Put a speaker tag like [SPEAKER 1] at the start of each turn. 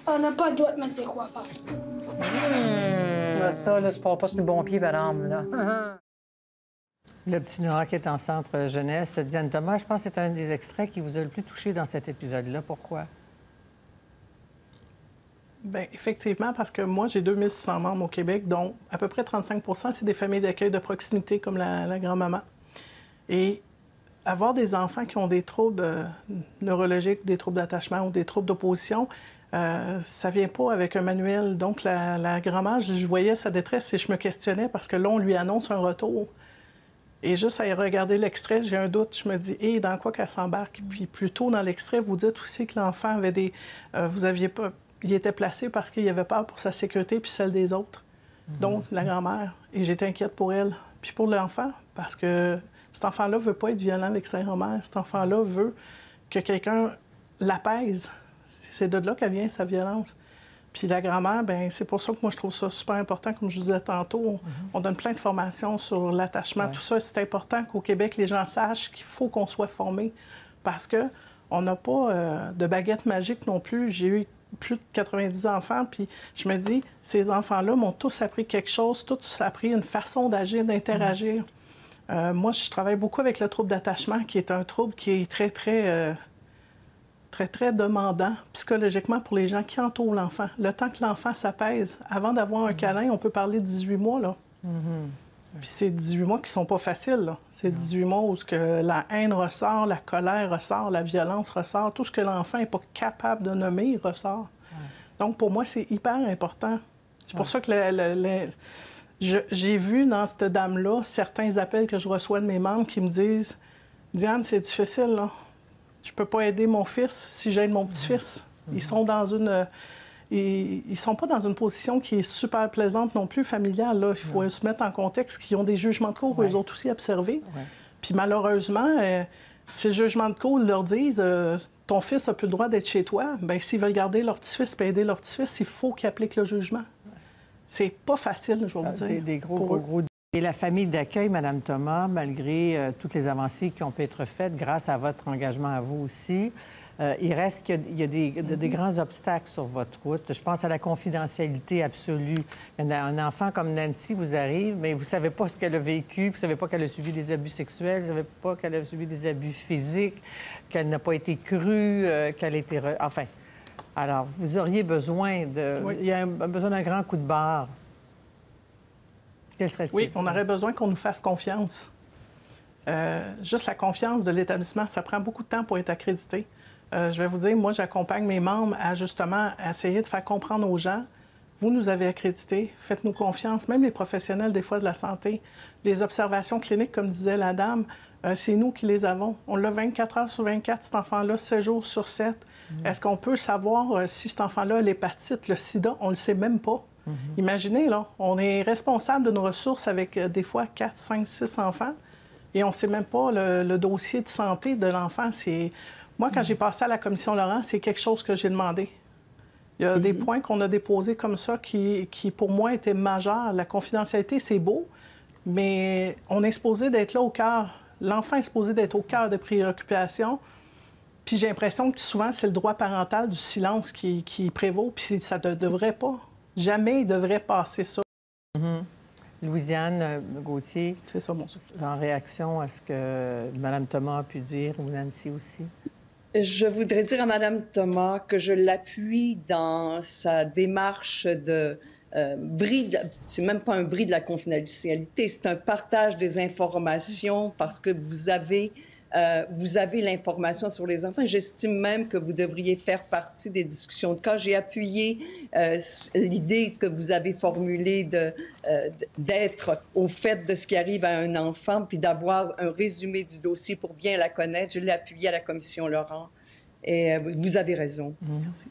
[SPEAKER 1] On n'a pas le droit de me dire quoi faire.
[SPEAKER 2] Ça, là, tu pars pas sur le bon pied, par exemple, là.
[SPEAKER 3] Le petit Noah qui est en centre jeunesse. Diane Thomas, je pense que c'est un des extraits qui vous a le plus touché dans cet épisode-là. Pourquoi?
[SPEAKER 4] Bien, effectivement, parce que moi, j'ai 2600 membres au Québec, dont à peu près 35 c'est des familles d'accueil de proximité, comme la grand-maman. Et avoir des enfants qui ont des troubles neurologiques, des troubles d'attachement ou des troubles d'opposition, ça vient pas avec un manuel. Donc, la grand-mère, je voyais sa détresse et je me questionnais parce que là, on lui annonce un retour. Et juste à y regarder l'extrait, j'ai un doute. Je me dis, hé, dans quoi qu'elle s'embarque? Puis plus tôt dans l'extrait, vous dites aussi que l'enfant avait des... vous aviez pas... Il était placé parce qu'il avait peur pour sa sécurité puis celle des autres. Donc, la grand-mère. Et j'étais inquiète pour elle. Puis pour l'enfant, parce que cet enfant-là veut pas être violent avec sa grand-mère. Cet enfant-là veut que quelqu'un l'apaise. C'est de là qu'elle vient, sa violence. Puis la grand-mère, bien, c'est pour ça que moi, je trouve ça super important. Comme je vous disais tantôt, on donne plein de formations sur l'attachement. Tout ça, c'est important qu'au Québec, les gens sachent qu'il faut qu'on soit formés. Parce que on n'a pas de baguette magique non plus. J'ai eu plus de 90 enfants, puis je me dis, ces enfants-là m'ont tous appris quelque chose, tous appris une façon d'agir, d'interagir. Moi, je travaille beaucoup avec le trouble d'attachement, qui est un trouble qui est très, très demandant psychologiquement pour les gens qui entourent l'enfant. Le temps que l'enfant s'apaise, avant d'avoir un câlin, on peut parler de 18 mois, là. Puis c'est 18 mois qui sont pas faciles, là. C'est 18 mois où la haine ressort, la colère ressort, la violence ressort, tout ce que l'enfant n'est pas capable de nommer ressort. Donc, pour moi, c'est hyper important. C'est pour ça que j'ai vu dans cette dame-là certains appels que je reçois de mes membres qui me disent « Diane, c'est difficile, là. Je peux pas aider mon fils si j'aide mon petit-fils. » Ils sont dans une... Ils sont pas dans une position qui est super plaisante non plus, familiale. Là. Il faut se mettre en contexte qu'ils ont des jugements de cour, eux autres aussi, observés. Puis malheureusement, ces jugements de cour leur disent ton fils n'a plus le droit d'être chez toi. Bien, s'ils veulent garder leur petit-fils et aider leur petit-fils, il faut qu'ils appliquent le jugement. C'est pas facile, je vais vous dire.
[SPEAKER 3] Des gros... Et la famille d'accueil, Mme Thomas, malgré toutes les avancées qui ont pu être faites grâce à votre engagement à vous aussi, il reste qu'il y a des grands obstacles sur votre route. Je pense à la confidentialité absolue. Il y a un enfant comme Nancy vous arrive, mais vous ne savez pas ce qu'elle a vécu, vous ne savez pas qu'elle a subi des abus sexuels, vous ne savez pas qu'elle a subi des abus physiques, qu'elle n'a pas été crue, qu'elle a été... Enfin, alors, vous auriez besoin de... Il y a besoin d'un grand coup de barre. Quel serait-il?
[SPEAKER 4] Oui, on aurait besoin qu'on nous fasse confiance. Juste la confiance de l'établissement, ça prend beaucoup de temps pour être accrédité. Je vais vous dire, moi, j'accompagne mes membres à justement essayer de faire comprendre aux gens, vous nous avez accrédité, faites-nous confiance, même les professionnels des fois de la santé. Les observations cliniques, comme disait la dame, c'est nous qui les avons. On l'a 24 heures sur 24, cet enfant-là, 7 jours sur 7. Est-ce qu'on peut savoir si cet enfant-là a l'hépatite, le sida? On ne le sait même pas. Imaginez, là, on est responsable de nos ressources avec des fois 4, 5, 6 enfants et on ne sait même pas le dossier de santé de l'enfant. Moi, quand j'ai passé à la commission Laurent, c'est quelque chose que j'ai demandé. Il y a des points qu'on a déposés comme ça qui, pour moi, étaient majeurs. La confidentialité, c'est beau, mais on est supposé d'être là au cœur. L'enfant est supposé d'être au cœur des préoccupations. Puis j'ai l'impression que souvent, c'est le droit parental du silence qui prévaut, puis ça ne devrait pas. Jamais il devrait passer ça.
[SPEAKER 3] Louisiane Gauthier.
[SPEAKER 4] C'est ça, mon souffle.
[SPEAKER 3] En réaction à ce que Mme Thomas a pu dire, ou Nancy aussi.
[SPEAKER 5] Je voudrais dire à Mme Thomas que je l'appuie dans sa démarche de c'est même pas un bris de la confidentialité, c'est un partage des informations parce que vous avez l'information sur les enfants. J'estime même que vous devriez faire partie des discussions de cas. J'ai appuyé l'idée que vous avez formulée d'être au fait de ce qui arrive à un enfant, puis d'avoir un résumé du dossier pour bien la connaître. Je l'ai appuyé à la commission Laurent. Et vous avez raison.
[SPEAKER 4] Merci.